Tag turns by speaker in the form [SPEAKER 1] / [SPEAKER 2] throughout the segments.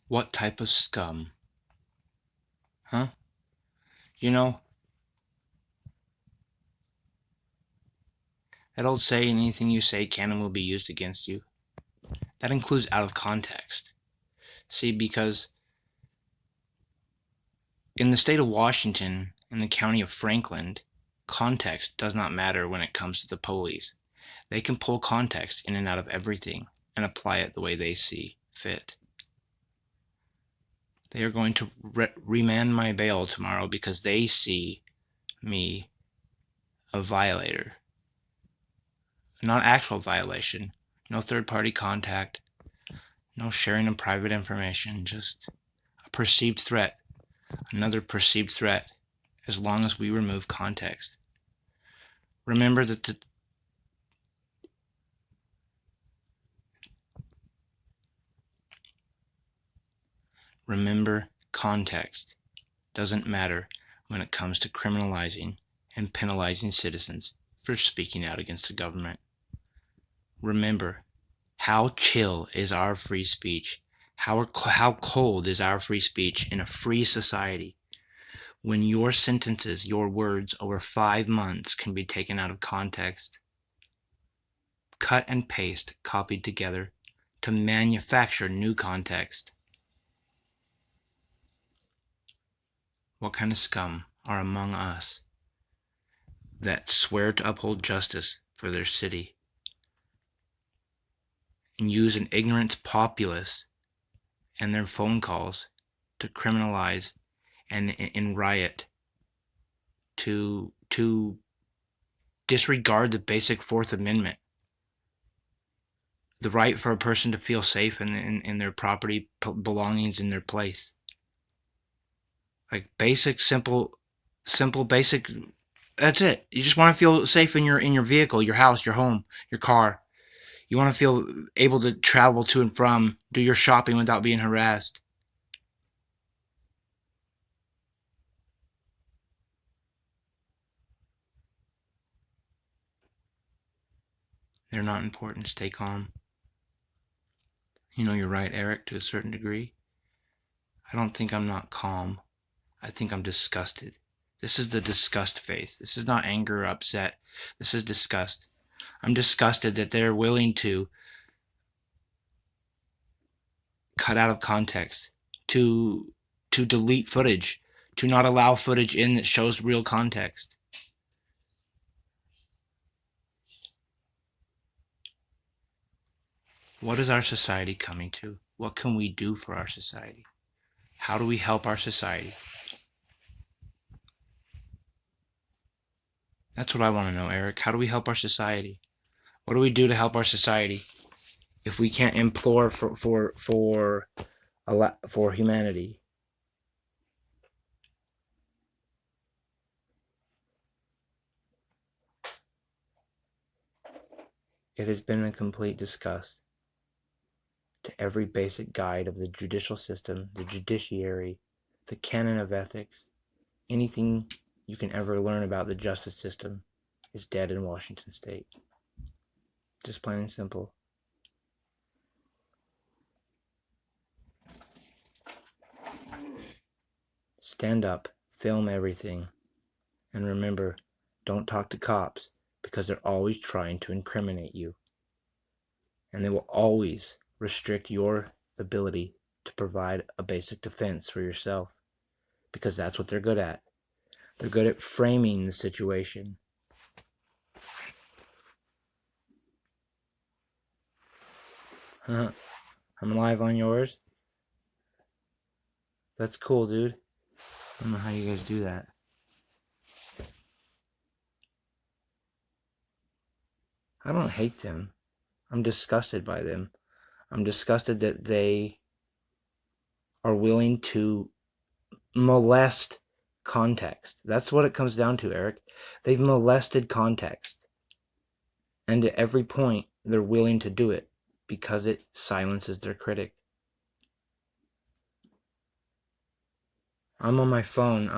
[SPEAKER 1] What type of scum? Huh? You know, that old saying, anything you say can and will be used against you. That includes out of context. See, because in the state of Washington, in the county of Franklin, context does not matter when it comes to the police. They can pull context in and out of everything and apply it the way they see fit. They are going to remand my bail tomorrow because they see me a violator. Not actual violation. No third party contact. No sharing of private information. Just a perceived threat. Another perceived threat. As long as we remove context. Remember that Remember, context doesn't matter when it comes to criminalizing and penalizing citizens for speaking out against the government. Remember, how chill is our free speech? How cold is our free speech in a free society when your sentences, your words over 5 months can be taken out of context, cut and paste, copied together to manufacture new context? What kind of scum are among us that swear to uphold justice for their city and use an ignorant populace and their phone calls to criminalize and riot, to disregard the basic Fourth Amendment, the right for a person to feel safe in their property belongings in their place? Like basic, simple, basic. That's it. You just want to feel safe in your vehicle, your house, your home, your car. You want to feel able to travel to and from, do your shopping without being harassed. They're not important. Stay calm. You know, you're right, Eric, to a certain degree. I don't think I'm not calm. I think I'm disgusted. This is the disgust face. This is not anger or upset. This is disgust. I'm disgusted that they're willing to cut out of context, to delete footage, to not allow footage in that shows real context. What is our society coming to? What can we do for our society? How do we help our society? That's what I want to know, Eric. How do we help our society? What do we do to help our society if we can't implore for humanity? It has been a complete disgust to every basic guide of the judicial system, the judiciary, the canon of ethics. Anything you can ever learn about the justice system is dead in Washington State. Just plain and simple. Stand up, film everything, and remember, don't talk to cops because they're always trying to incriminate you. And they will always restrict your ability to provide a basic defense for yourself because that's what they're good at. They're good at framing the situation. I'm live on yours. That's cool, dude. I don't know how you guys do that. I don't hate them. I'm disgusted by them. I'm disgusted that they are willing to molest context. That's what it comes down to, Eric. They've molested context. And at every point, they're willing to do it because it silences their critic. I'm on my phone.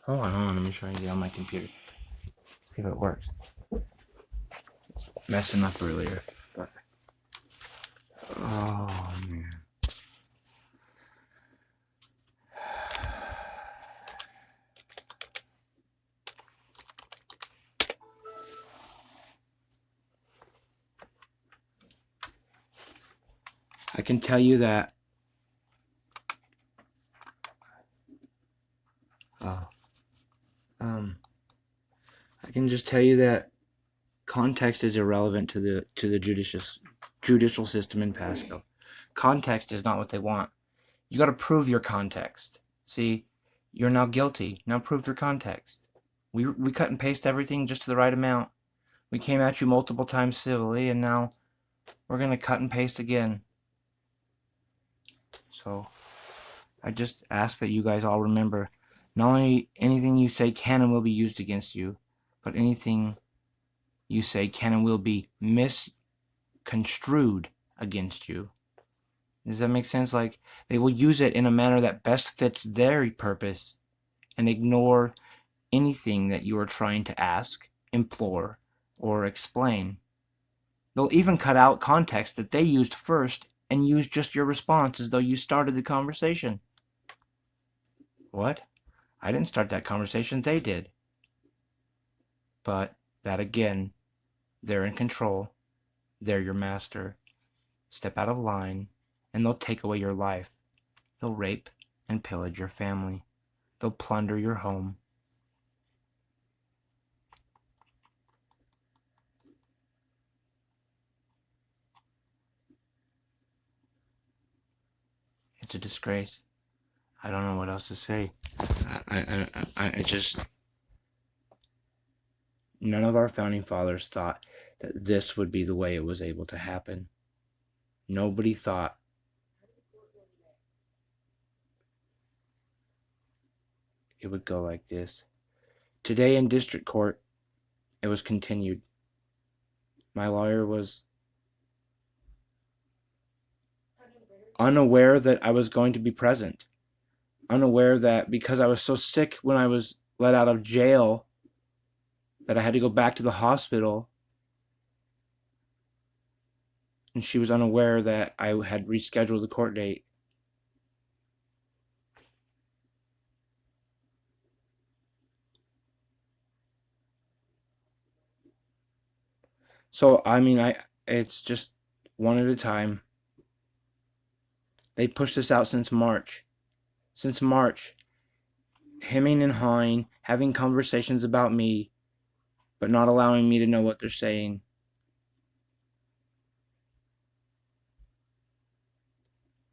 [SPEAKER 1] Hold on. Let me try and get on my computer. See if it works. Messing up earlier. But, oh, man. I can tell you that uh, um, I can just tell you that context is irrelevant to the judicial system in Pasco. Context is not what they want. You got to prove your context. See, you're now guilty. Now prove your context. We cut and paste everything just to the right amount. We came at you multiple times civilly, and now we're gonna cut and paste again. So I just ask that you guys all remember, not only anything you say can and will be used against you, but anything you say can and will be misconstrued against you. Does that make sense? Like, they will use it in a manner that best fits their purpose and ignore anything that you are trying to ask, implore, or explain. They'll even cut out context that they used first and use just your response as though you started the conversation. What? I didn't start that conversation, they did. But that again, they're in control. They're your master. Step out of line, and they'll take away your life. They'll rape and pillage your family. They'll plunder your home. It's a disgrace. I don't know what else to say. I just... None of our founding fathers thought that this would be the way it was able to happen. Nobody thought it would go like this. Today in district court, it was continued. My lawyer was unaware that I was going to be present. Unaware that because I was so sick when I was let out of jail that I had to go back to the hospital. And she was unaware that I had rescheduled the court date. So, I mean, it's just one at a time. They pushed this out since March. Since March. Hemming and hawing, having conversations about me, but not allowing me to know what they're saying.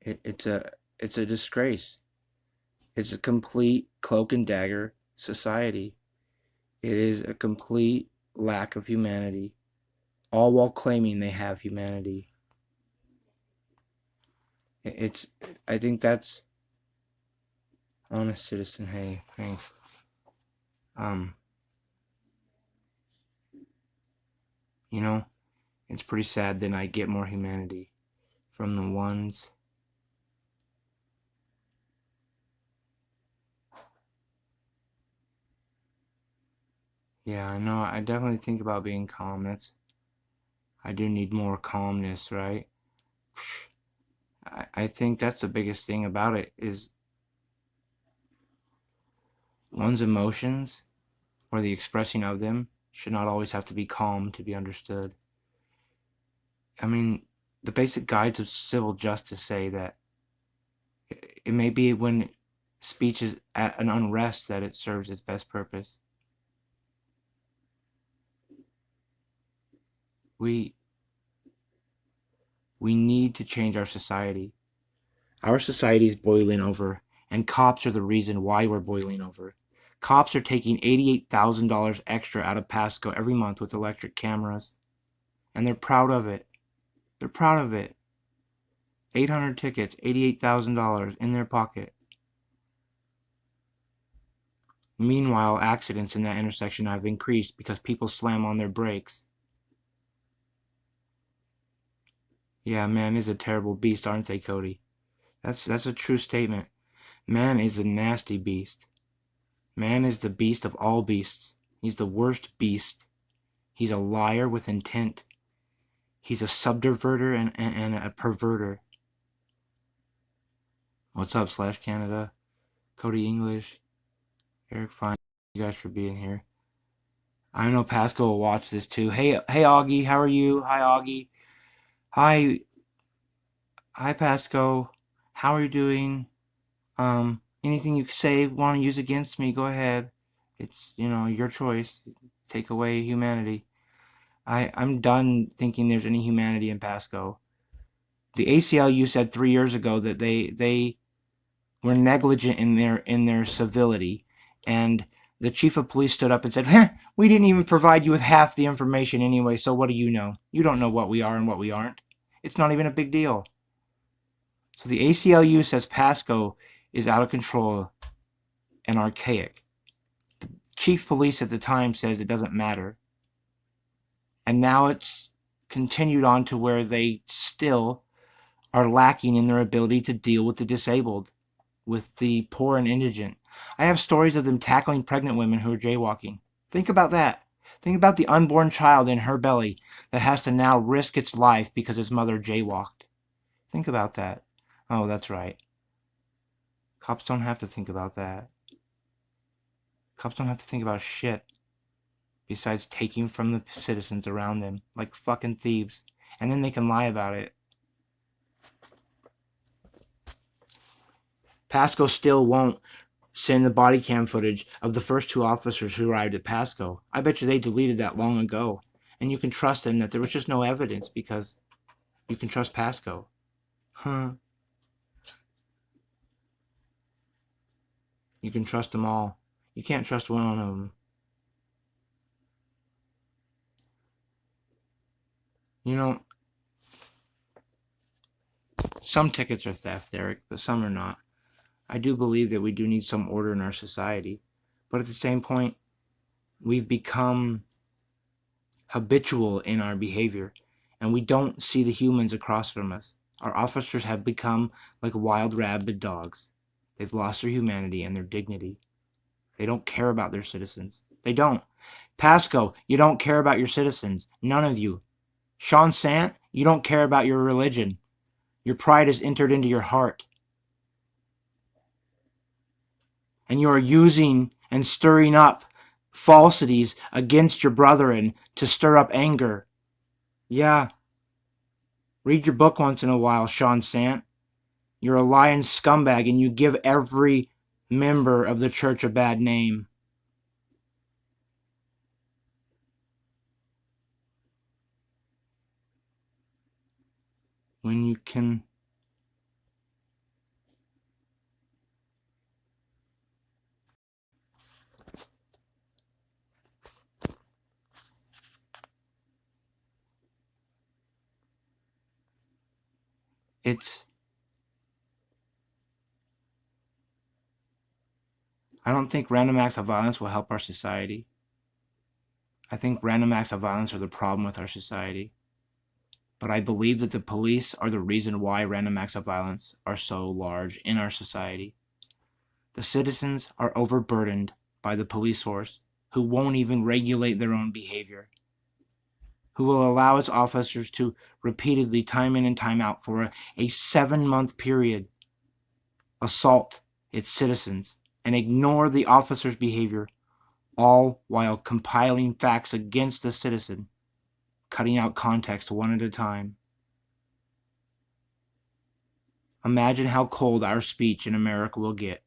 [SPEAKER 1] It's a disgrace. It's a complete cloak and dagger society. It is a complete lack of humanity, all while claiming they have humanity. I think that's honest citizen. Hey, thanks. You know, it's pretty sad that I get more humanity from the ones Yeah, I know. I definitely think about being calm. I do need more calmness, right? I think that's the biggest thing about it is one's emotions or the expressing of them should not always have to be calm to be understood. I mean, the basic guides of civil justice say that it may be when speech is at an unrest that it serves its best purpose. We need to change our society. Our society is boiling over, and cops are the reason why we're boiling over. Cops are taking $88,000 extra out of Pasco every month with electric cameras, and they're proud of it. They're proud of it. 800 tickets, $88,000 in their pocket. Meanwhile, accidents in that intersection have increased because people slam on their brakes. Yeah, man is a terrible beast, aren't they, Cody? That's a true statement. Man is a nasty beast. Man is the beast of all beasts. He's the worst beast. He's a liar with intent. He's a subverter and a perverter. What's up, Slash Canada? Cody English. Eric Fine. Thank you guys for being here. I know Pasco will watch this too. Hey Augie, how are you? Hi Augie. Hi Hi, Pasco. How are you doing? Anything you say want to use against me, go ahead. It's, your choice. Take away humanity. I'm done thinking there's any humanity in Pasco. The ACLU said 3 years ago that they were negligent in their civility, and the chief of police stood up and said, "We didn't even provide you with half the information anyway. So what do you know? You don't know what we are and what we aren't. It's not even a big deal." So the ACLU says Pasco is out of control and archaic. The chief police at the time says it doesn't matter. And now it's continued on to where they still are lacking in their ability to deal with the disabled, with the poor and indigent. I have stories of them tackling pregnant women who are jaywalking. Think about that. Think about the unborn child in her belly that has to now risk its life because its mother jaywalked. Think about that. Oh, that's right. Cops don't have to think about that. Cops don't have to think about shit besides taking from the citizens around them like fucking thieves. And then they can lie about it. Pasco still won't send the body cam footage of the first two officers who arrived at Pasco. I bet you they deleted that long ago. And you can trust them that there was just no evidence because you can trust Pasco. Huh. You can trust them all. You can't trust one of them. Some tickets are theft, Eric, but some are not. I do believe that we do need some order in our society. But at the same point, we've become habitual in our behavior, and we don't see the humans across from us. Our officers have become like wild rabid dogs. They've lost their humanity and their dignity. They don't care about their citizens. They don't. Pasco, you don't care about your citizens. None of you. Sean Sant, you don't care about your religion. Your pride has entered into your heart. And you are using and stirring up falsities against your brethren to stir up anger. Yeah. Read your book once in a while, Sean Sant. You're a lying scumbag and you give every member of the church a bad name. When you can... I don't think random acts of violence will help our society. I think random acts of violence are the problem with our society. But I believe that the police are the reason why random acts of violence are so large in our society. The citizens are overburdened by the police force, who won't even regulate their own behavior, who will allow its officers to repeatedly, time in and time out, for a 7-month period, assault its citizens and ignore the officer's behavior, all while compiling facts against the citizen, cutting out context one at a time. Imagine how cold our speech in America will get.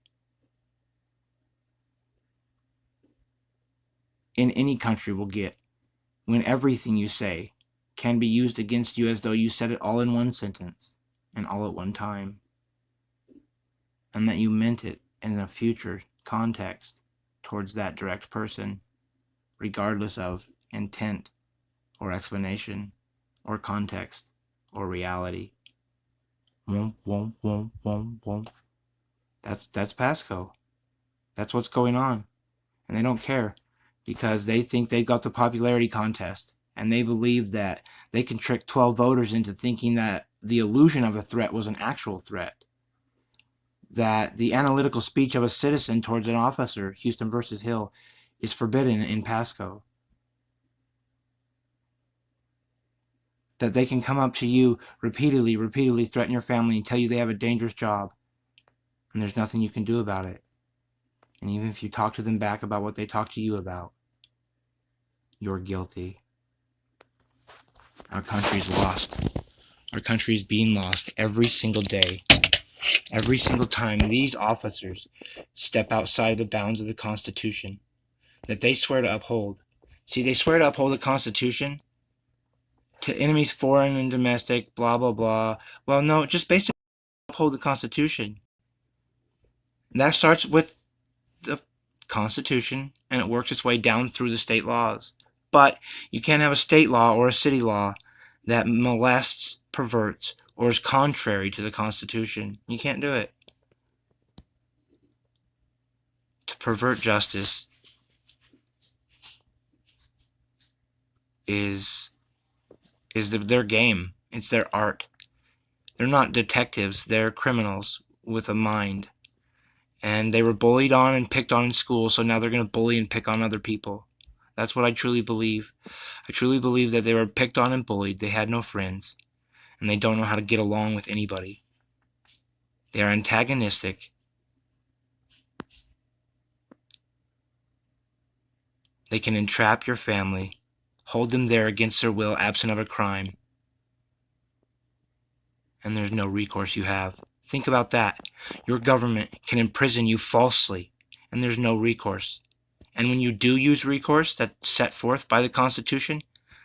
[SPEAKER 1] In any country will get, when everything you say can be used against you as though you said it all in one sentence and all at one time, and that you meant it in a future context towards that direct person, regardless of intent or explanation or context or reality. That's Pasco. That's what's going on. And they don't care because they think they've got the popularity contest, and they believe that they can trick 12 voters into thinking that the illusion of a threat was an actual threat. That the analytical speech of a citizen towards an officer, Houston versus Hill, is forbidden in Pasco. That they can come up to you repeatedly threaten your family and tell you they have a dangerous job, and there's nothing you can do about it. And even if you talk to them back about what they talk to you about, you're guilty. Our country's lost. Our country is being lost every single day. Every single time these officers step outside of the bounds of the Constitution that they swear to uphold. See, they swear to uphold the Constitution to enemies foreign and domestic, blah, blah, blah. Well, no, just basically uphold the Constitution. And that starts with the Constitution, and it works its way down through the state laws. But you can't have a state law or a city law that molests, perverts, or is contrary to the Constitution. You can't do it. To pervert justice is their game. It's their art. They're not detectives. They're criminals with a mind. And they were bullied on and picked on in school, so now they're going to bully and pick on other people. That's what I truly believe. I truly believe that they were picked on and bullied. They had no friends, and they don't know how to get along with anybody. They are antagonistic. They can entrap your family, hold them there against their will, absent of a crime, and there's no recourse you have. Think about that. Your government can imprison you falsely, and there's no recourse. And when you do use recourse that's set forth by the Constitution,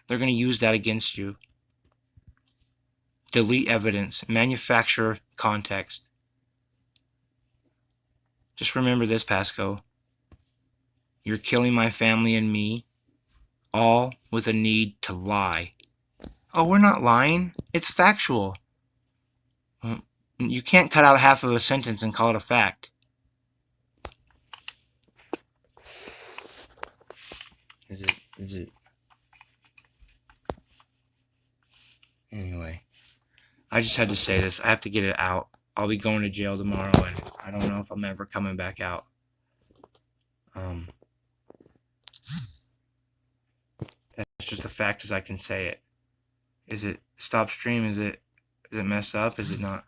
[SPEAKER 1] they're going to use that against you. Delete evidence, manufacture context. Just remember this, Pasco. You're killing my family and me, all with a need to lie. Oh, we're not lying. It's factual. You can't cut out half of a sentence and call it a fact. Is it? Anyway, I just had to say this. I have to get it out. I'll be going to jail tomorrow, and I don't know if I'm ever coming back out. That's just a fact as I can say it. Is it stop stream? Is it messed up? Is it not?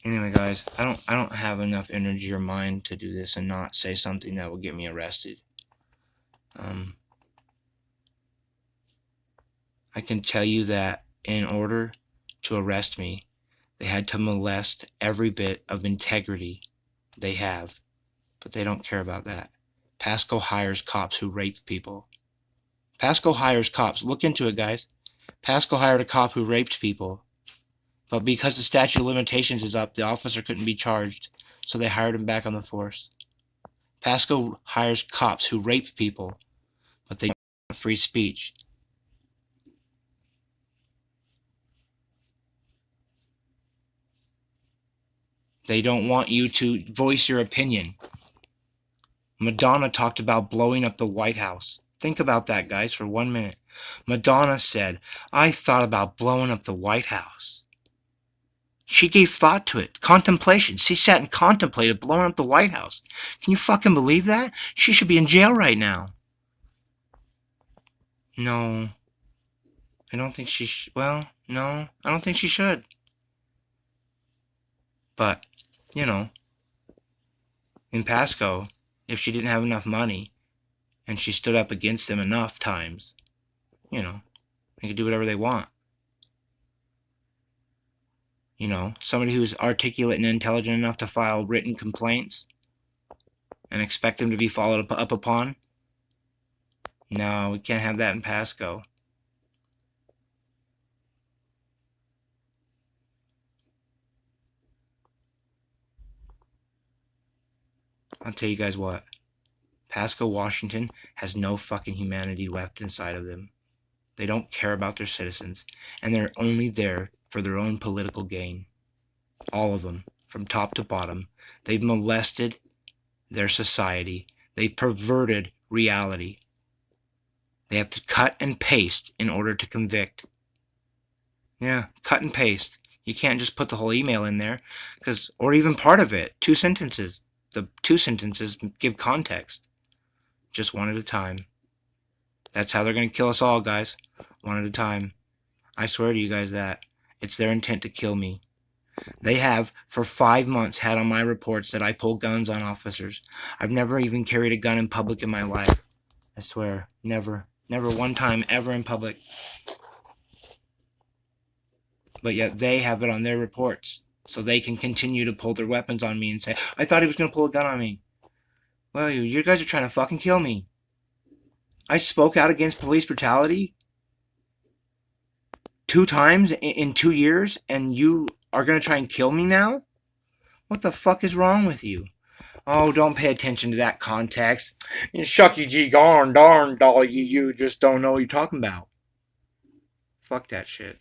[SPEAKER 1] Anyway, guys, I don't have enough energy or mind to do this and not say something that will get me arrested. I can tell you that in order to arrest me, they had to molest every bit of integrity they have, but they don't care about that. Pasco hires cops who rape people. Pasco hires cops. Look into it, guys. Pasco hired a cop who raped people, but because the statute of limitations is up, the officer couldn't be charged, so they hired him back on the force. Pasco hires cops who rape people, but they don't want free speech. They don't want you to voice your opinion. Madonna talked about blowing up the White House. Think about that, guys, for 1 minute. Madonna said, I thought about blowing up the White House. She gave thought to it. Contemplation. She sat and contemplated blowing up the White House. Can you fucking believe that? She should be in jail right now. No. I don't think she well, no. I don't think she should. But, you know, in Pasco, if she didn't have enough money and she stood up against them enough times, you know, they could do whatever they want. You know, somebody who's articulate and intelligent enough to file written complaints and expect them to be followed up upon. No, we can't have that in Pasco. I'll tell you guys what. Pasco, Washington has no fucking humanity left inside of them. They don't care about their citizens, and they're only there for their own political gain. All of them, from top to bottom. They've molested their society. They've perverted reality. They have to cut and paste in order to convict. Yeah, cut and paste. You can't just put the whole email in there, or even part of it. 2 sentences. The 2 sentences give context. Just one at a time. That's how they're going to kill us all, guys. One at a time. I swear to you guys that. It's their intent to kill me. They have, for 5 months, had on my reports that I pull guns on officers. I've never even carried a gun in public in my life. I swear. Never. Never one time ever in public. but yet they have it on their reports. So they can continue to pull their weapons on me and say, I thought he was going to pull a gun on me. Well, you guys are trying to fucking kill me. I spoke out against police brutality 2 times in 2 years, and you are going to try and kill me now? What the fuck is wrong with you? Oh, don't pay attention to that context. Shucky gee darn dolly, you just don't know what you're talking about. Fuck that shit.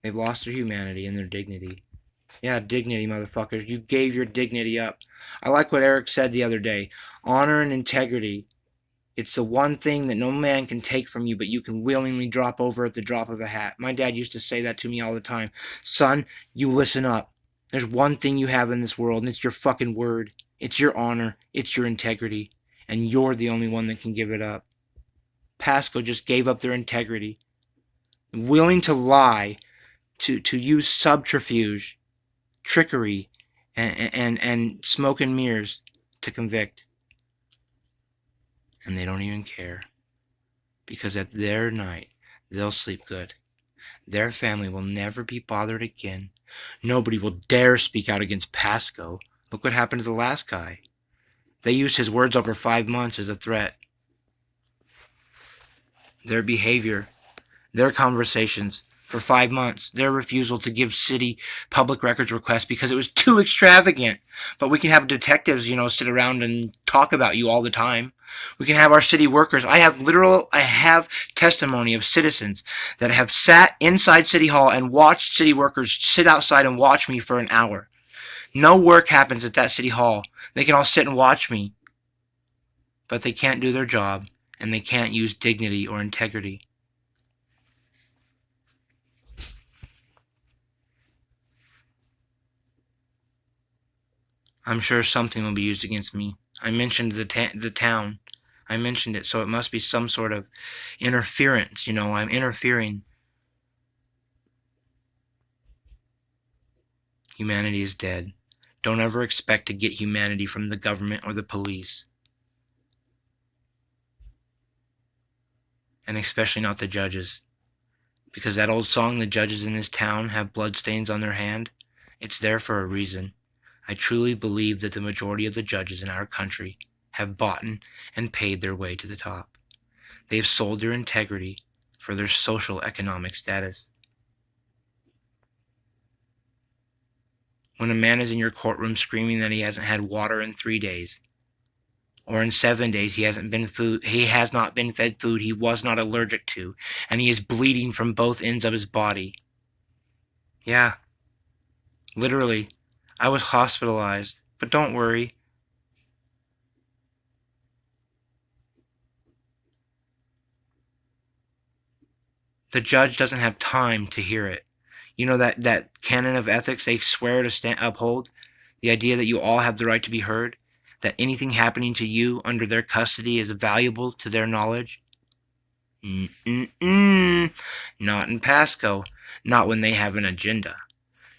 [SPEAKER 1] They've lost their humanity and their dignity. Yeah, dignity, motherfuckers. You gave your dignity up. I like what Eric said the other day. Honor and integrity. It's the one thing that no man can take from you, but you can willingly drop over at the drop of a hat. My dad used to say that to me all the time. Son, you listen up. There's one thing you have in this world, and it's your fucking word. It's your honor. It's your integrity. And you're the only one that can give it up. Pasco just gave up their integrity. Willing to lie, to use subterfuge, trickery, and smoke and mirrors to convict. And they don't even care. Because at their night, they'll sleep good. Their family will never be bothered again. Nobody will dare speak out against Pasco. Look what happened to the last guy. They used his words over 5 months as a threat. Their behavior, their conversations for 5 months, their refusal to give city public records requests because it was too extravagant. But we can have detectives, sit around and talk about you all the time. We can have our city workers. I have testimony of citizens that have sat inside City Hall and watched city workers sit outside and watch me for an hour. No work happens at that City Hall. They can all sit and watch me. But they can't do their job, and they can't use dignity or integrity. I'm sure something will be used against me. I mentioned the town. I mentioned it, so it must be some sort of interference. I'm interfering. Humanity is dead. Don't ever expect to get humanity from the government or the police. And especially not the judges. Because that old song, the judges in this town have bloodstains on their hand, it's there for a reason. I truly believe that the majority of the judges in our country have bought and paid their way to the top. They have sold their integrity for their social economic status. When a man is in your courtroom screaming that he hasn't had water in 3 days, or in 7 days he has not been fed food he was not allergic to, and he is bleeding from both ends of his body. Yeah, literally, I was hospitalized, but don't worry. The judge doesn't have time to hear it. That canon of ethics they swear to uphold? The idea that you all have the right to be heard? That anything happening to you under their custody is valuable to their knowledge? Not in Pasco. Not when they have an agenda.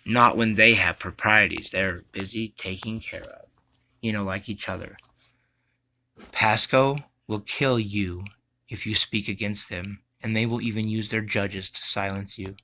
[SPEAKER 1] Not when they have proprieties they're busy taking care of. Like each other. Pasco will kill you if you speak against them, and they will even use their judges to silence you.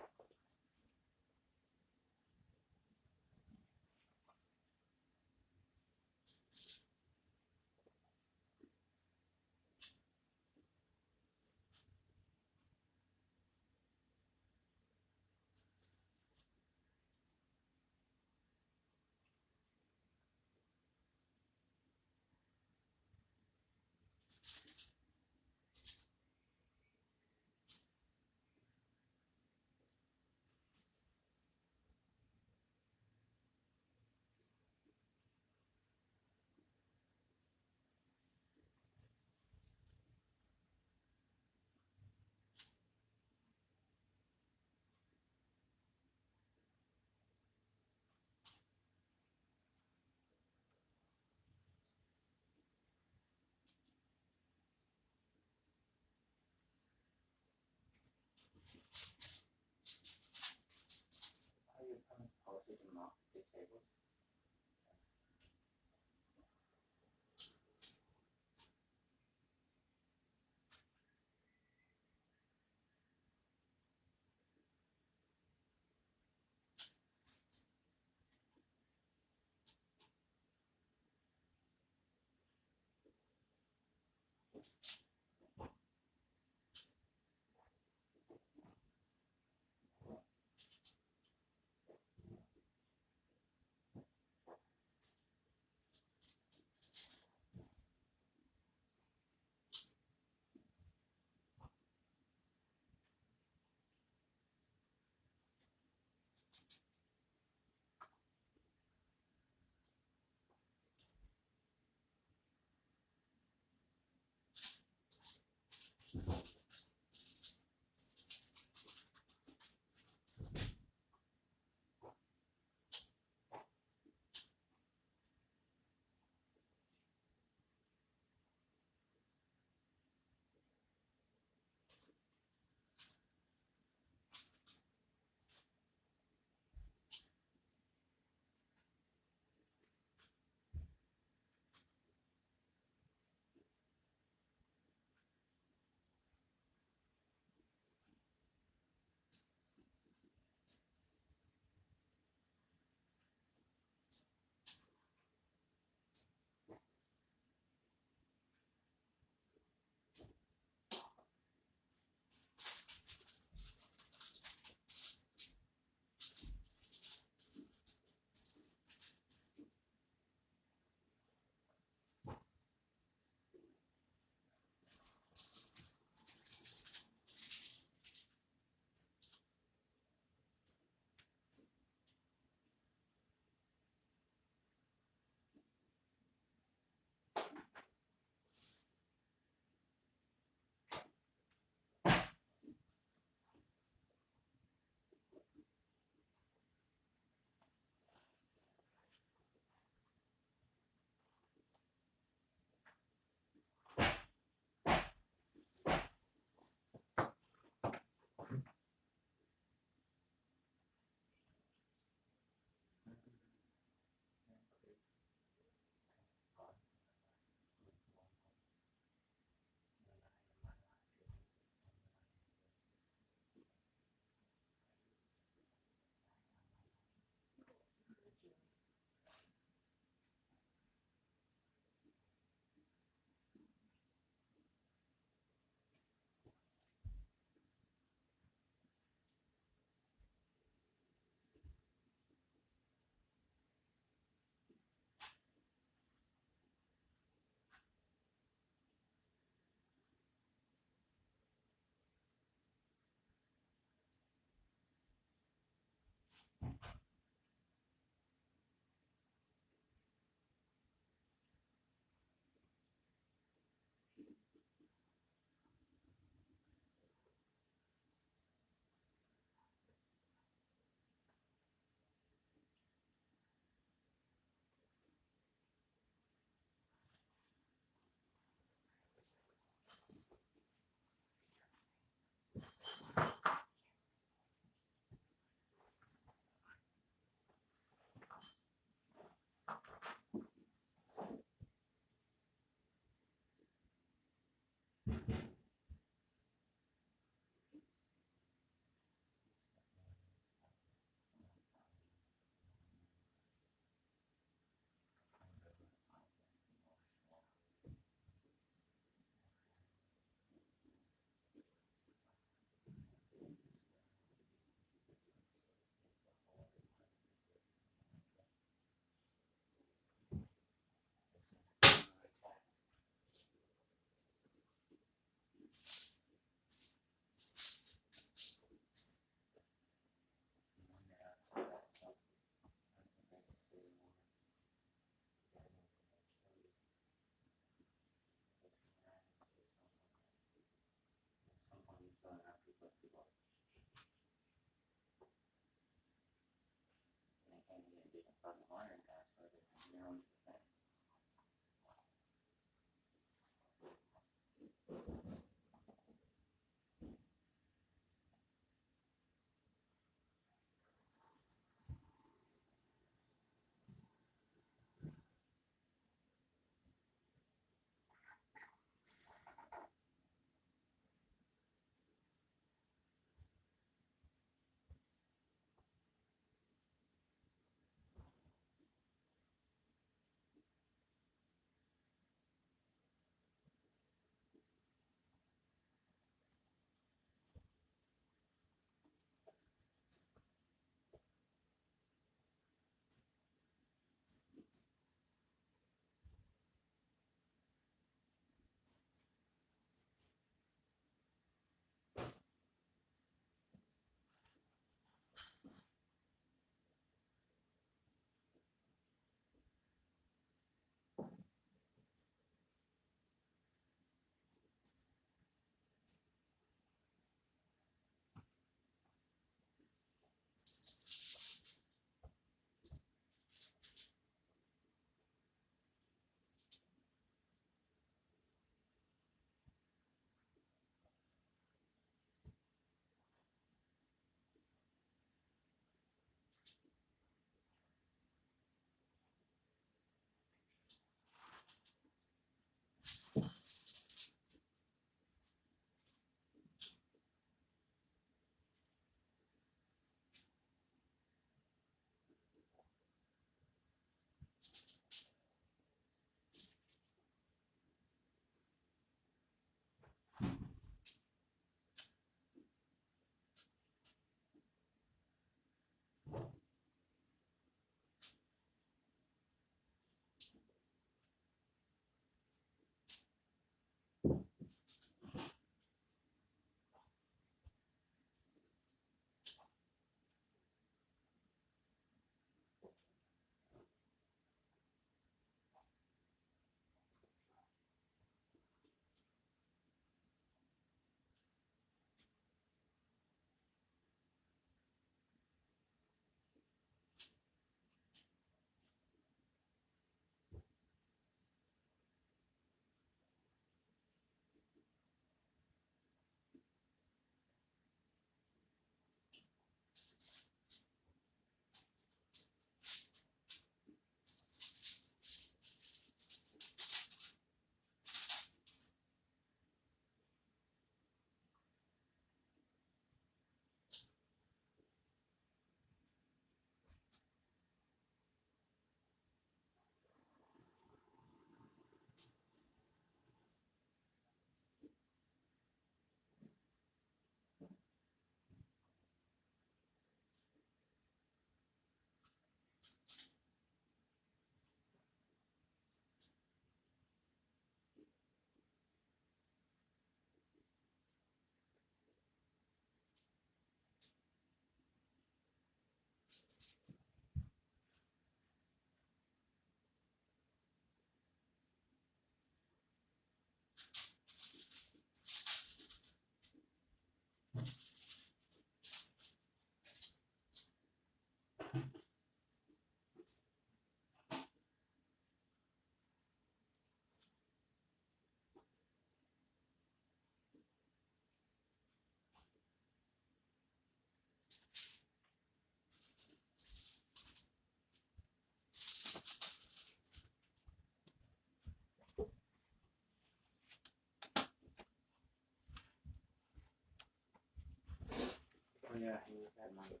[SPEAKER 1] Yeah, he was at night.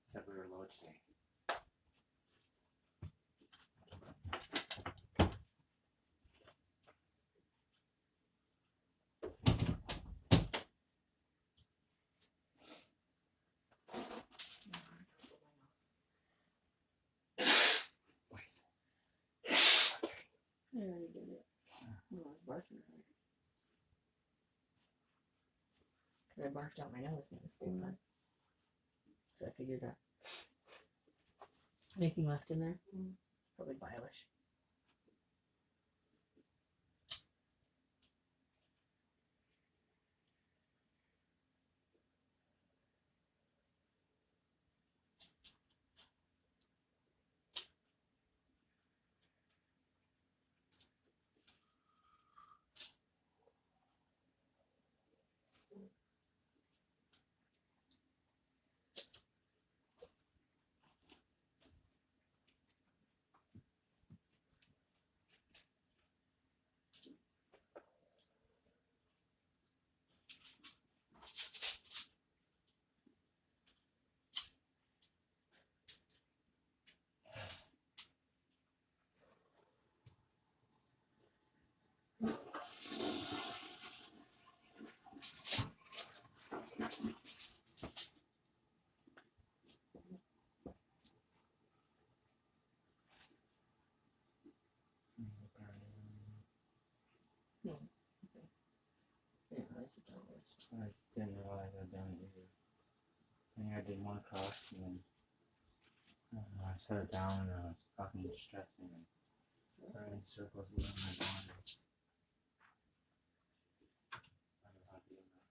[SPEAKER 1] Said we were low today.
[SPEAKER 2] I already did it. When I was barfing. Because I barfed out my nose in the school time. So I figured that. Anything left in there? Probably bile-ish.
[SPEAKER 1] I didn't realize I'd done it either. I think I did one cross and then I set it down and I was fucking distracting and running circles around my body. I don't know how to do that.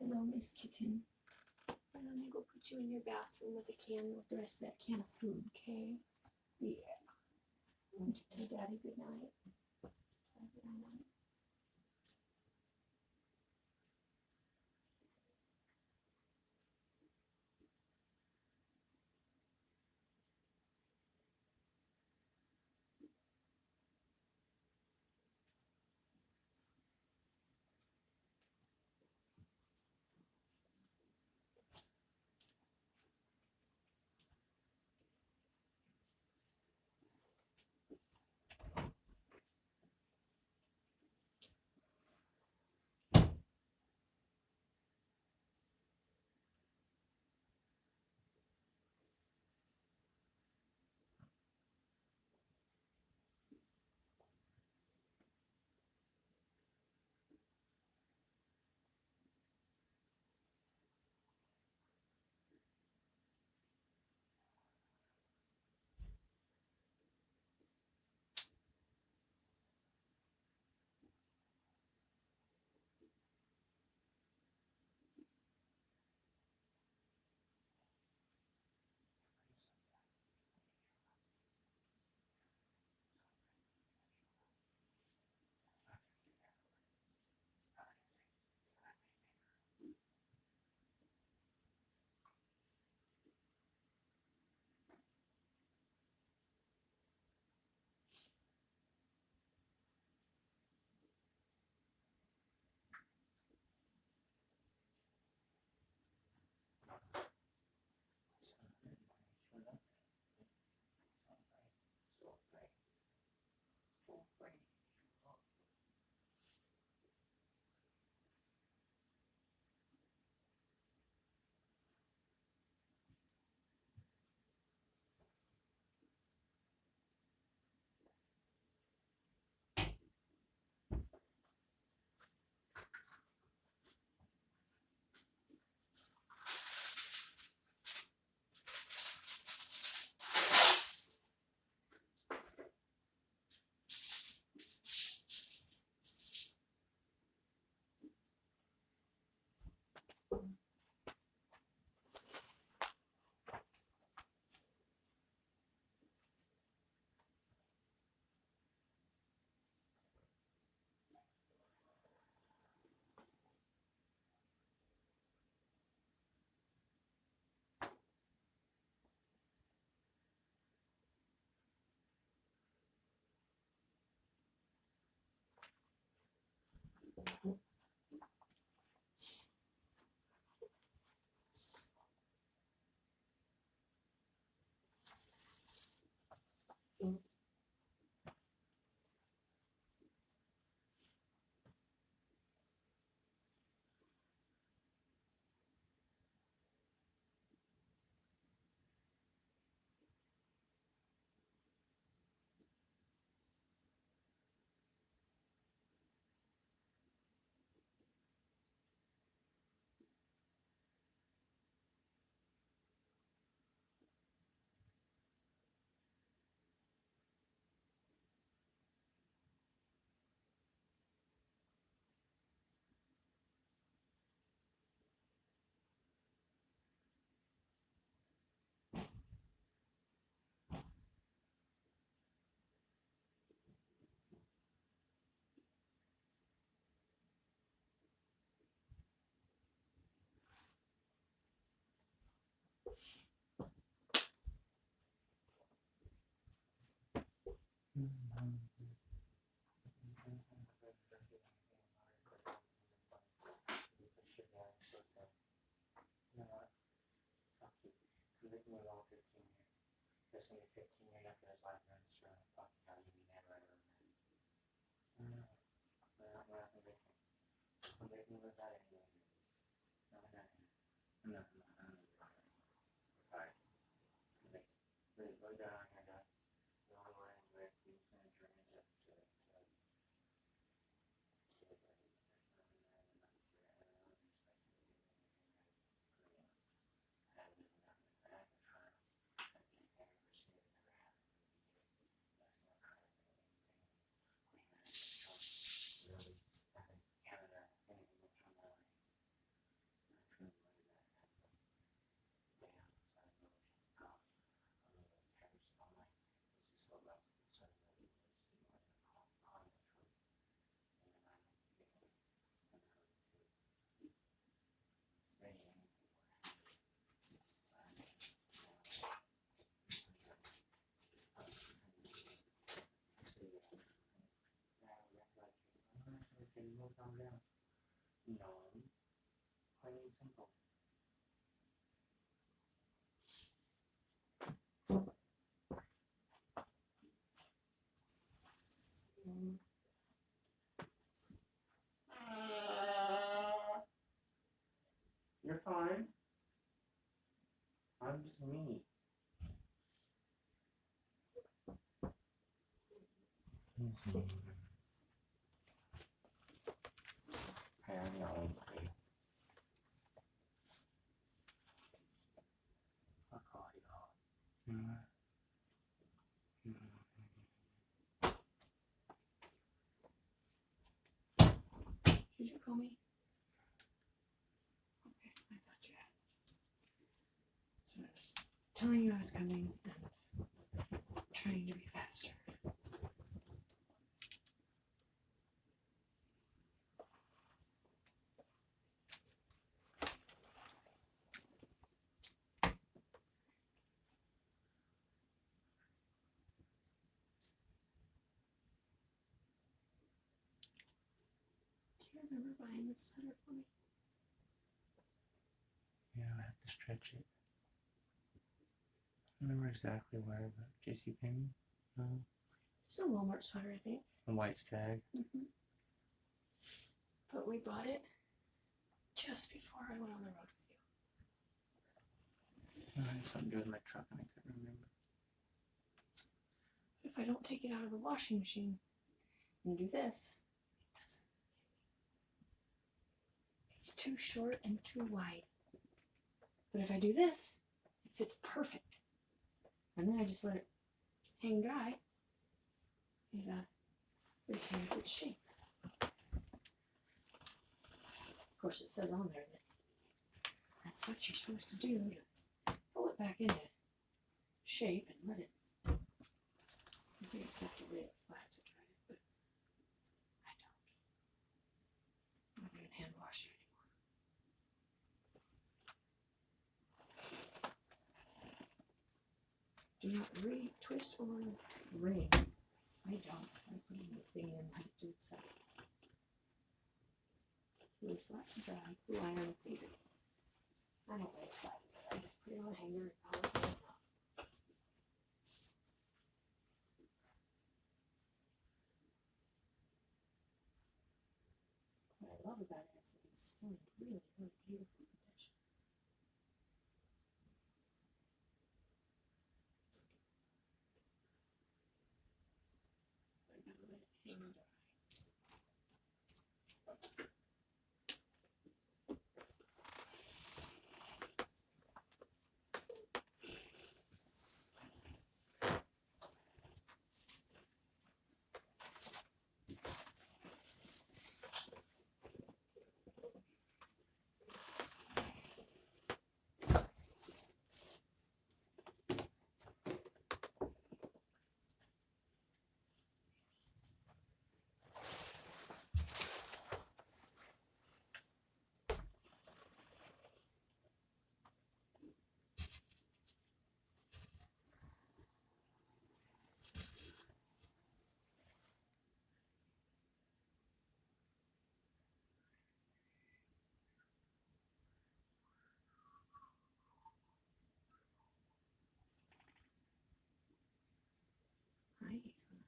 [SPEAKER 3] Hello, Miss Kitten. Why don't I go put you in your bathroom with a can with the rest of that can of food, okay? Yeah. Won't you tell Daddy good night? Good night.
[SPEAKER 1] move on 15 years. There's gonna be 15 years after his life on this road. Fucking hell, you mean never ever met. No, we're not making. I'm making with that anyway. No, I'm not. Alright. We're done. I got the online with the center and to no, plain and simple. You're fine. I'm just me. Hey, I'm not old. Fuck all y'all.
[SPEAKER 3] Did you call me? Okay, I thought you had. So I was telling you I was coming and trying to be faster. Do you remember buying this sweater for me?
[SPEAKER 1] Yeah, I have to stretch it. I remember exactly where, but JCPenney? No.
[SPEAKER 3] It's a Walmart sweater, I think.
[SPEAKER 1] A white stag.
[SPEAKER 3] Mm-hmm. But we bought it just before I went on the road with you.
[SPEAKER 1] I had something to do with my truck and I couldn't remember.
[SPEAKER 3] But if I don't take it out of the washing machine and do this, it doesn't. It's too short and too wide. But if I do this, it fits perfect. And then I just let it hang dry. It retains its shape. Of course, it says on there that that's what you're supposed to do to pull it back into shape and let it. I think it says to lay it flat to dry it, but I don't. I'm not even hand wash it anymore. Do not re-twist or wring. I don't. I'm putting the thing in like to itself. Really flat to dry. Blue iron baby. I don't like flat. I just put it on a hanger and I'll put it up. What I love about it is that it's still in really, really beautiful condition. But I gotta let it hang dry.
[SPEAKER 2] Nice, honey.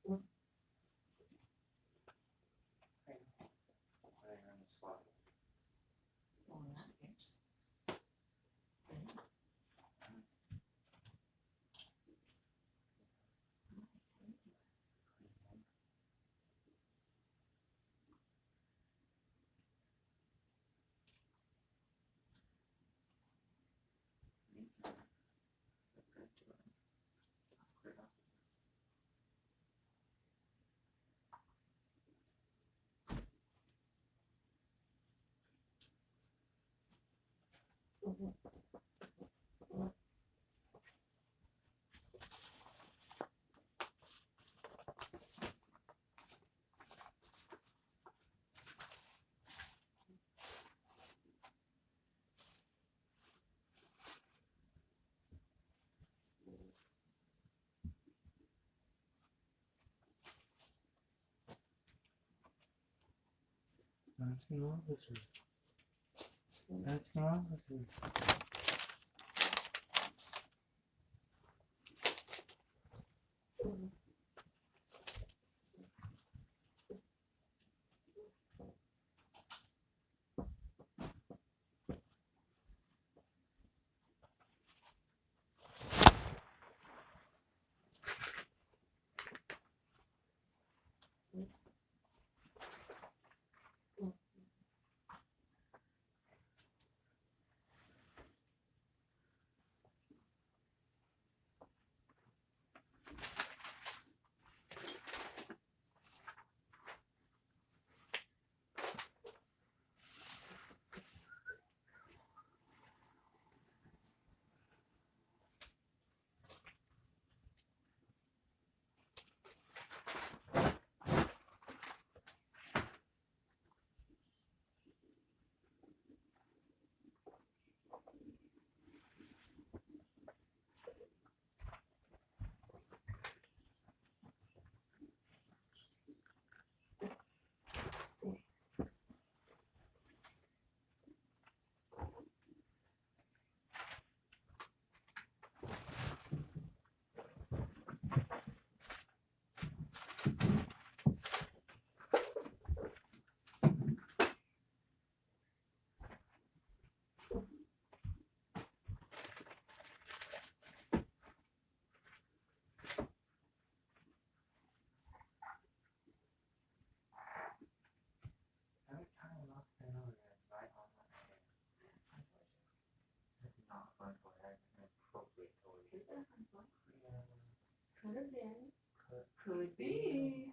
[SPEAKER 2] Oh, nice.
[SPEAKER 1] That's an officer. That's an officer. Could have been. Could be.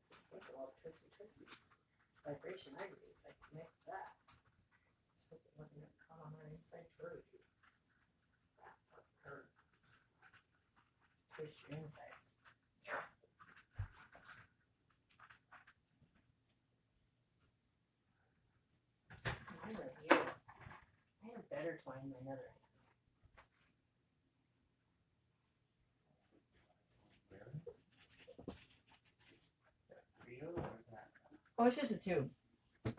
[SPEAKER 1] Just think of all the twisty vibration I would do if I connect that. Just hope it wasn't gonna come on my inside throat. That fucking hurt. Twist your inside. Mine right here. I have better twine in my other hand. Oh, it's just a tube. There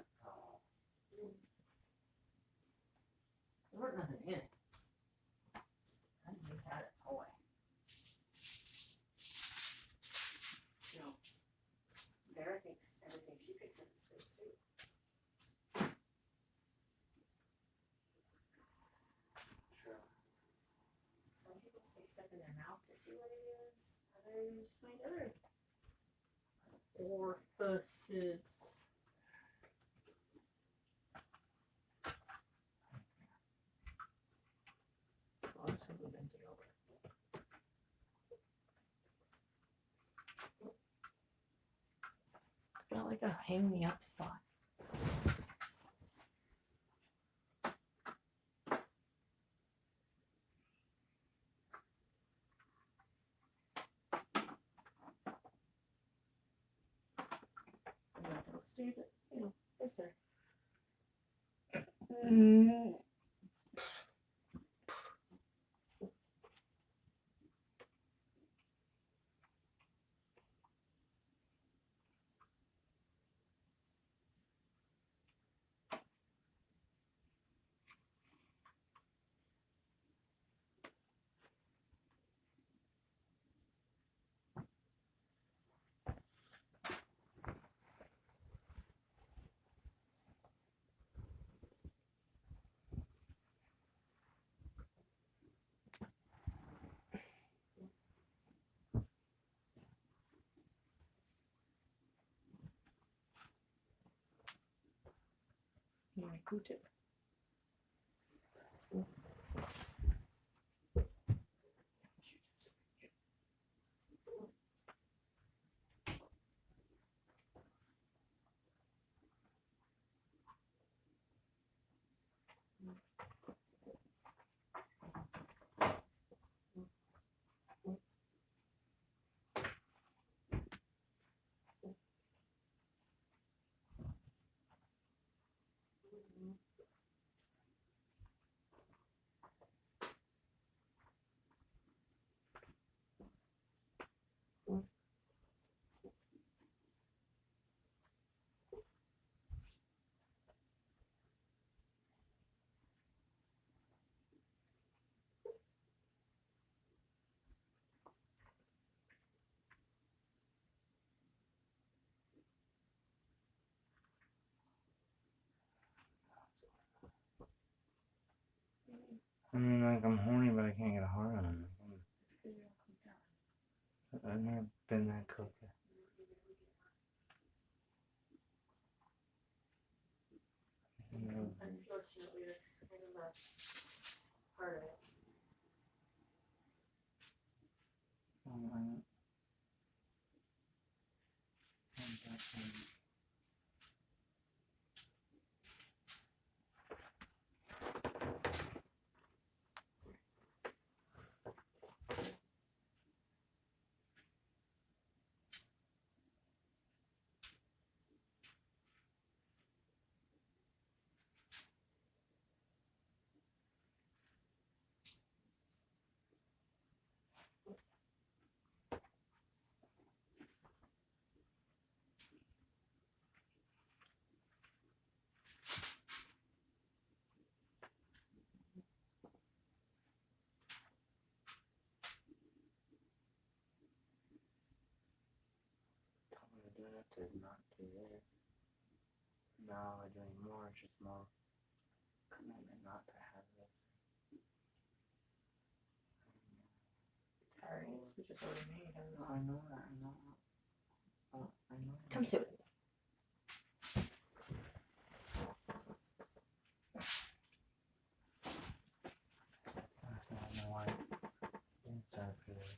[SPEAKER 1] wasn't nothing in it. I just had a toy. No.
[SPEAKER 3] stuff in their mouth to see what it is. Others find other orifices.
[SPEAKER 2] Oh, this one bent it over. It's got like a hang me up spot. It'll stay, but it's there. You want a Q-tip?
[SPEAKER 1] I mean, like, I'm horny, but I can't get a hard on. I've never been that cooked.
[SPEAKER 2] Unfortunately, that's kind of a part of it.
[SPEAKER 1] To not do this. Now I do more, it's just more commitment not to have this.
[SPEAKER 2] Sorry, it's just already made.
[SPEAKER 1] I know that, I know that. I know that.
[SPEAKER 2] Come sit with me.
[SPEAKER 1] That's not my wife. It's our period.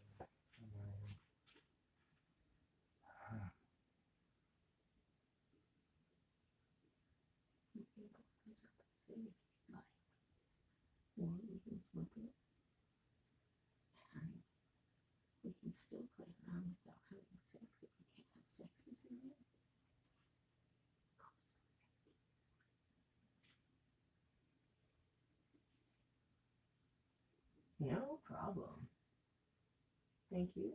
[SPEAKER 2] We can still play around without having sex if we can't have sex this evening. No problem. Thank you.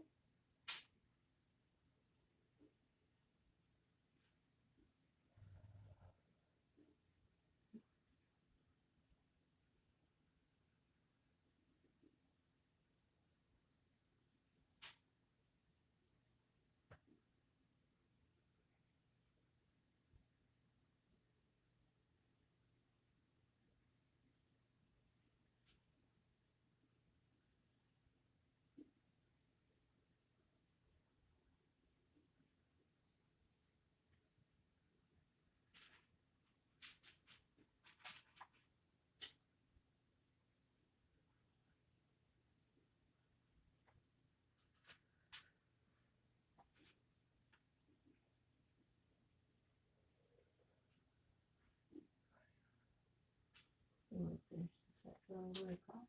[SPEAKER 2] when we finish the sector all the way across.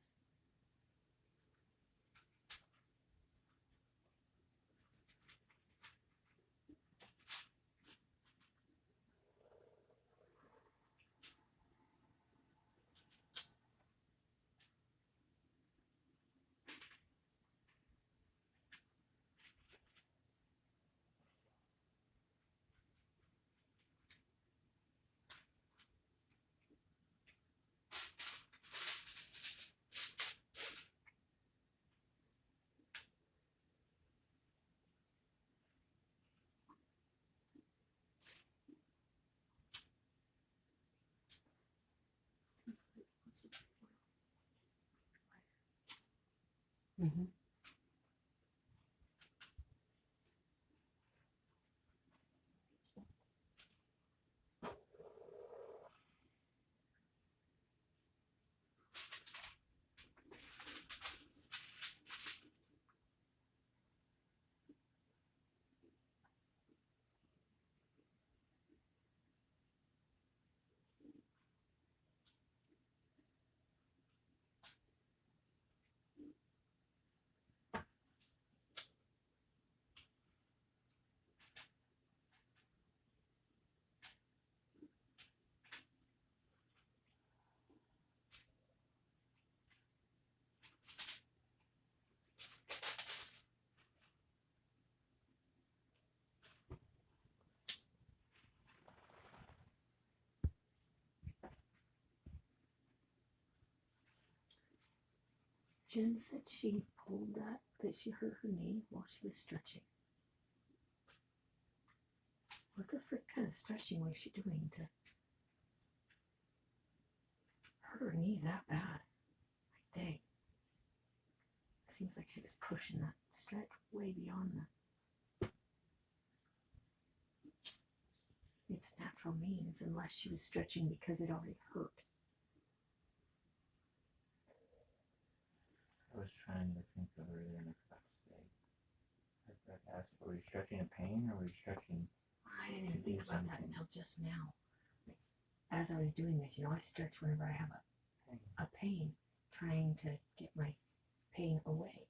[SPEAKER 2] Mm-hmm. Jen said she pulled that she hurt her knee while she was stretching. What the frick kind of stretching was she doing to hurt her knee that bad? Like, dang. Seems like she was pushing that stretch way beyond its natural means, unless she was stretching because it already hurt.
[SPEAKER 1] I was trying to think of earlier and I forgot to say. I forgot to ask, were you stretching a pain or were you stretching?
[SPEAKER 2] I didn't even think about that until just now. Like, as I was doing this, I stretch whenever I have a pain, trying to get my pain away.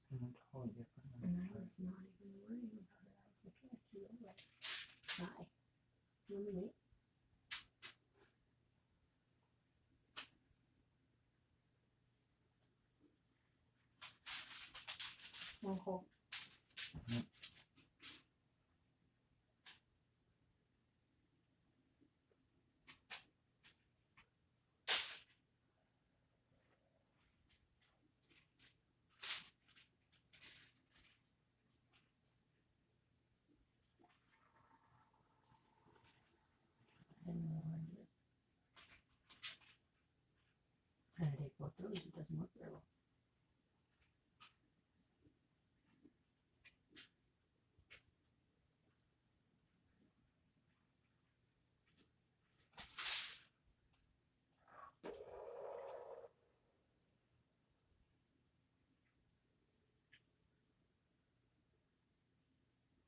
[SPEAKER 1] Someone totally different.
[SPEAKER 2] And I was not even worrying about it. I was looking at you like, hi. You remember me? One hole. I didn't know what it is. I had to take both those. It doesn't work very well.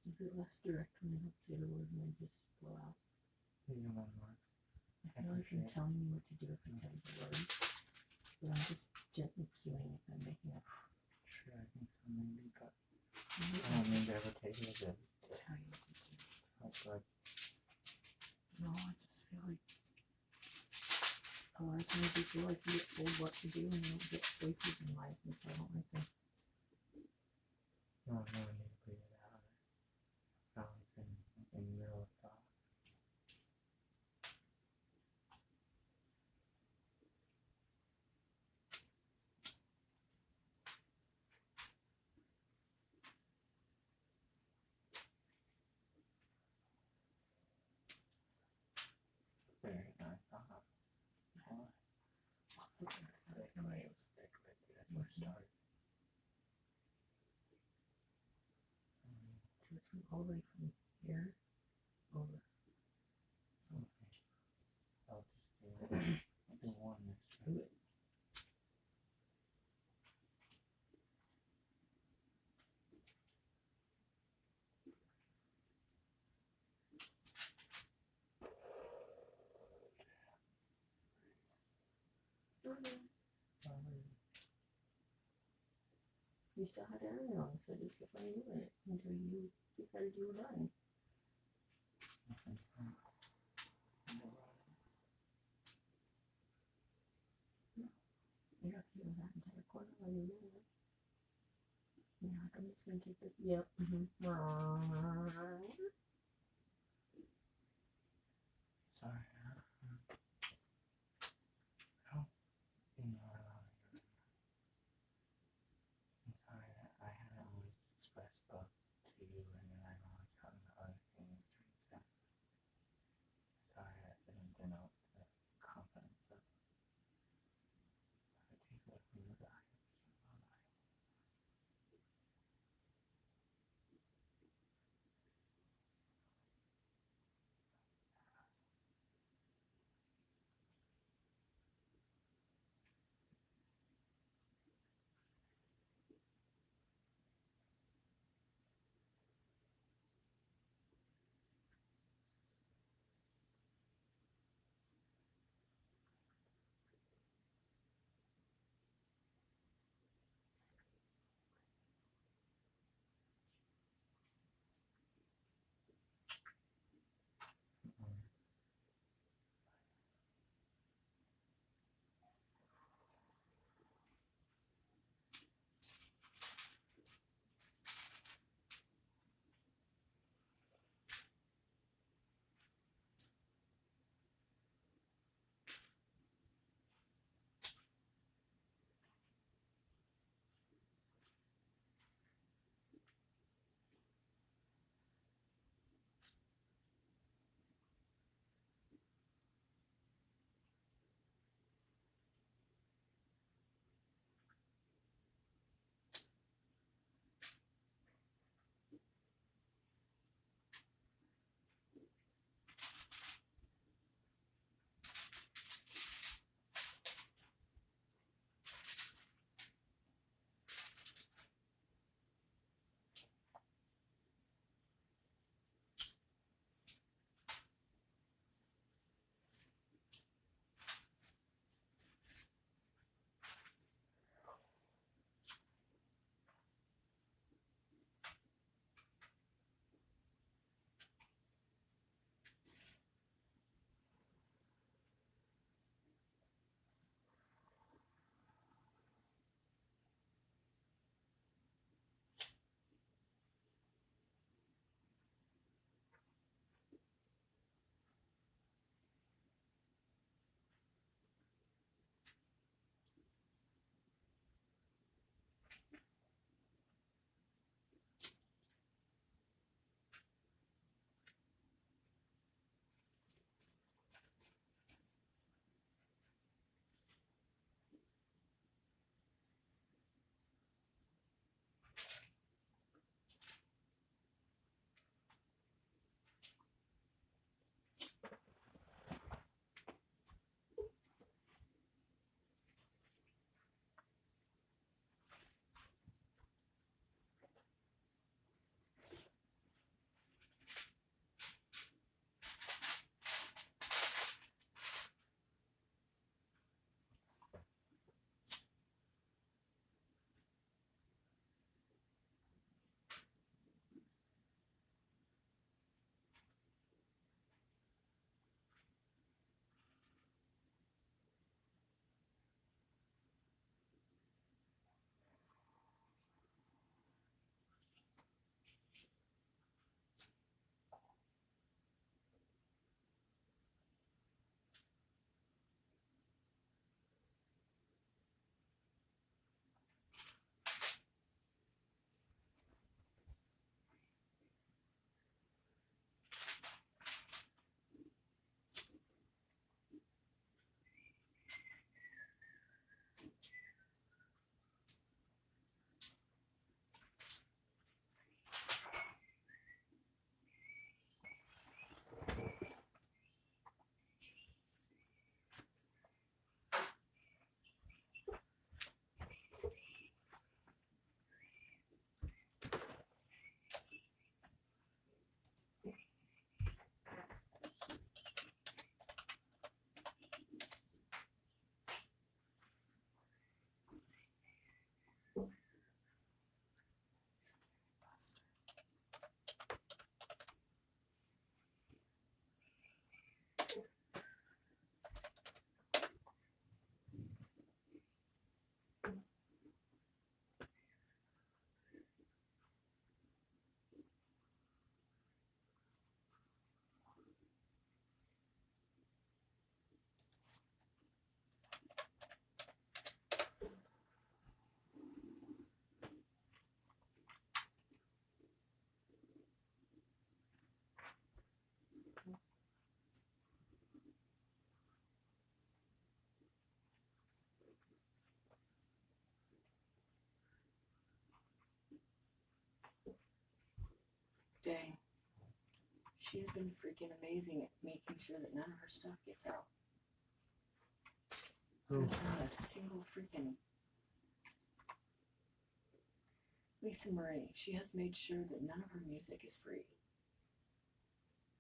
[SPEAKER 2] Is it less direct when I don't say the word and I just blow out?
[SPEAKER 1] You don't know what?
[SPEAKER 2] I feel like I'm telling you what to do if I tell you the word. But I'm just gently cueing if I'm making a
[SPEAKER 1] Sure, I think so maybe, but I don't mean to ever take it as a
[SPEAKER 2] tell you what to do.
[SPEAKER 1] that's like
[SPEAKER 2] No, I just feel like a lot of times you feel like you get told what to do and you don't get choices in life, and so I don't like them.
[SPEAKER 1] no, no need to breathe it out. Sounds in the middle of thought. Very nice. That's the way it was thick right there. That's where it started.
[SPEAKER 2] So it's from all the way from here over.
[SPEAKER 1] I'll just do one this time.
[SPEAKER 2] Do it. You still had to earn them, so just keep on doing it until you decided you were done. You have to do that entire corner while you're doing it. Yeah, I'm just gonna keep it. Yep.
[SPEAKER 1] Sorry. I'm sorry that I haven't always expressed love to you, and then I've always gotten other things to accept. Sorry that didn't denote the confidence of the people who you got.
[SPEAKER 2] She has been freaking amazing at making sure that none of her stuff gets out.
[SPEAKER 4] Oh.
[SPEAKER 2] There's not a single freaking Lisa Marie. She has made sure that none of her music is free.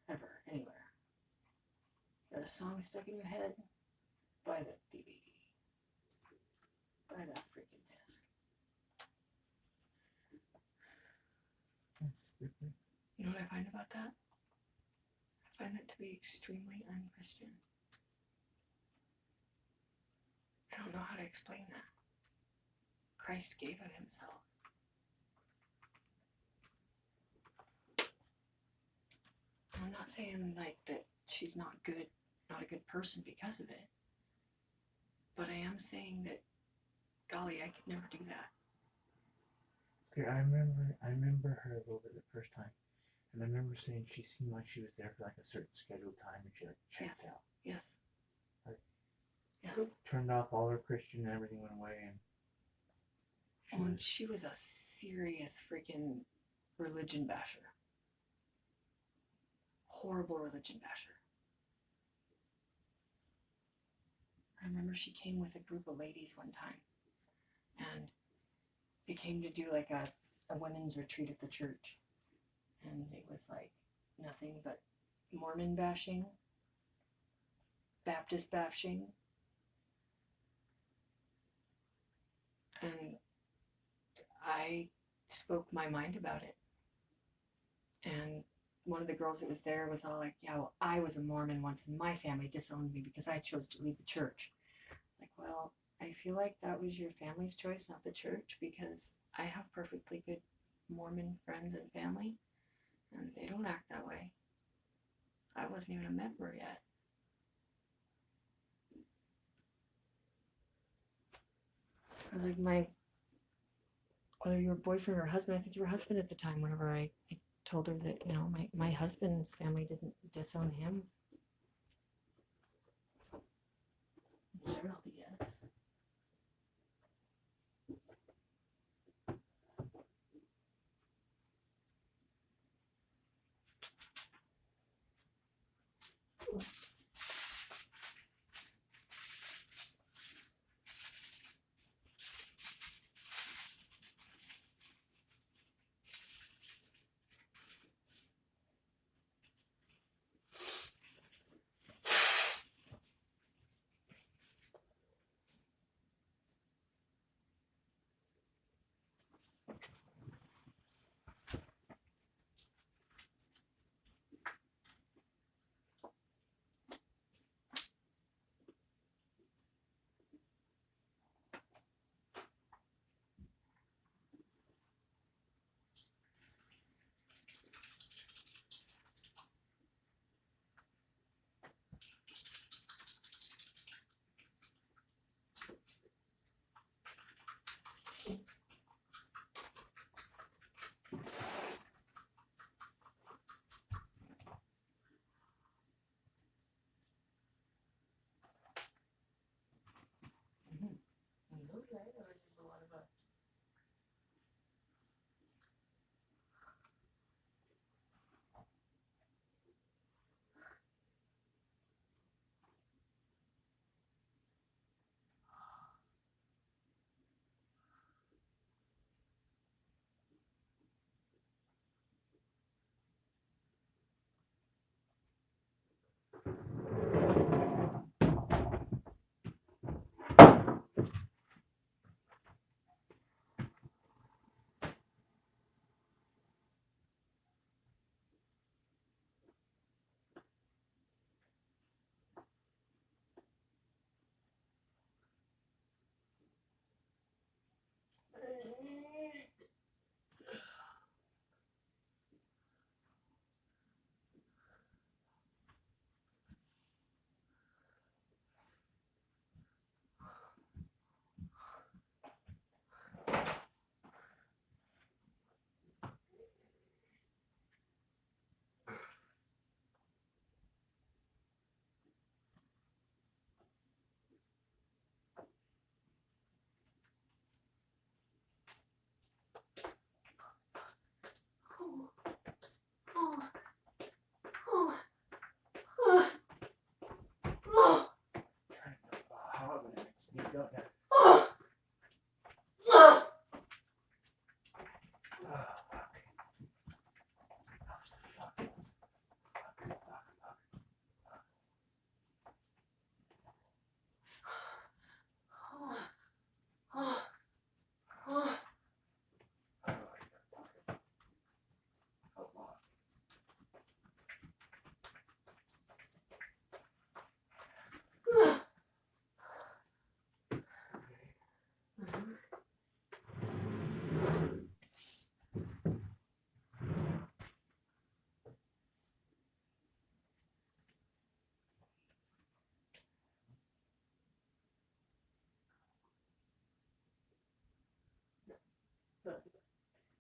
[SPEAKER 2] Ever, anywhere. Got a song stuck in your head? Buy the DVD. Buy that freaking disc.
[SPEAKER 4] That's stupid.
[SPEAKER 2] You know what I find about that? I find it to be extremely unchristian. I don't know how to explain that. Christ gave of himself. I'm not saying like that she's not good, not a good person because of it. But I am saying that, golly, I could never do that.
[SPEAKER 4] Okay, I remember her a little bit the first time. And I remember saying she seemed like she was there for like a certain scheduled time and she like checked out.
[SPEAKER 2] Yes.
[SPEAKER 4] Like,
[SPEAKER 2] Yeah.
[SPEAKER 4] turned off all her Christian and everything went away and
[SPEAKER 2] She was a serious freaking religion basher. Horrible religion basher. I remember she came with a group of ladies one time and they came to do like a women's retreat at the church. And it was like nothing but Mormon bashing, Baptist bashing, and I spoke my mind about it. And one of the girls that was there was all like, yeah, well, I was a Mormon once and my family disowned me because I chose to leave the church. Like, well, I feel like that was your family's choice, not the church, because I have perfectly good Mormon friends and family, and they don't act that way. I wasn't even a member yet. I was like, whether you were boyfriend or husband, I think you were husband at the time, whenever I told her that, you know, my husband's family didn't disown him. Sure, I'll be yes.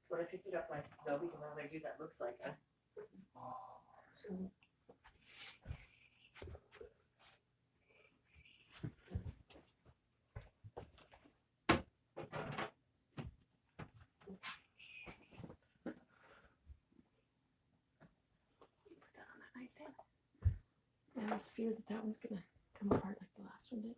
[SPEAKER 2] That's what I picked it up like though, because I was like, dude, that looks like a. Put that on that nightstand. I just fear that that one's gonna come apart like the last one did.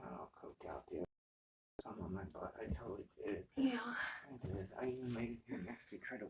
[SPEAKER 4] Oh, coked out, dude. Something on my butt. I totally did.
[SPEAKER 2] Yeah.
[SPEAKER 4] I did. I even made it here next to try to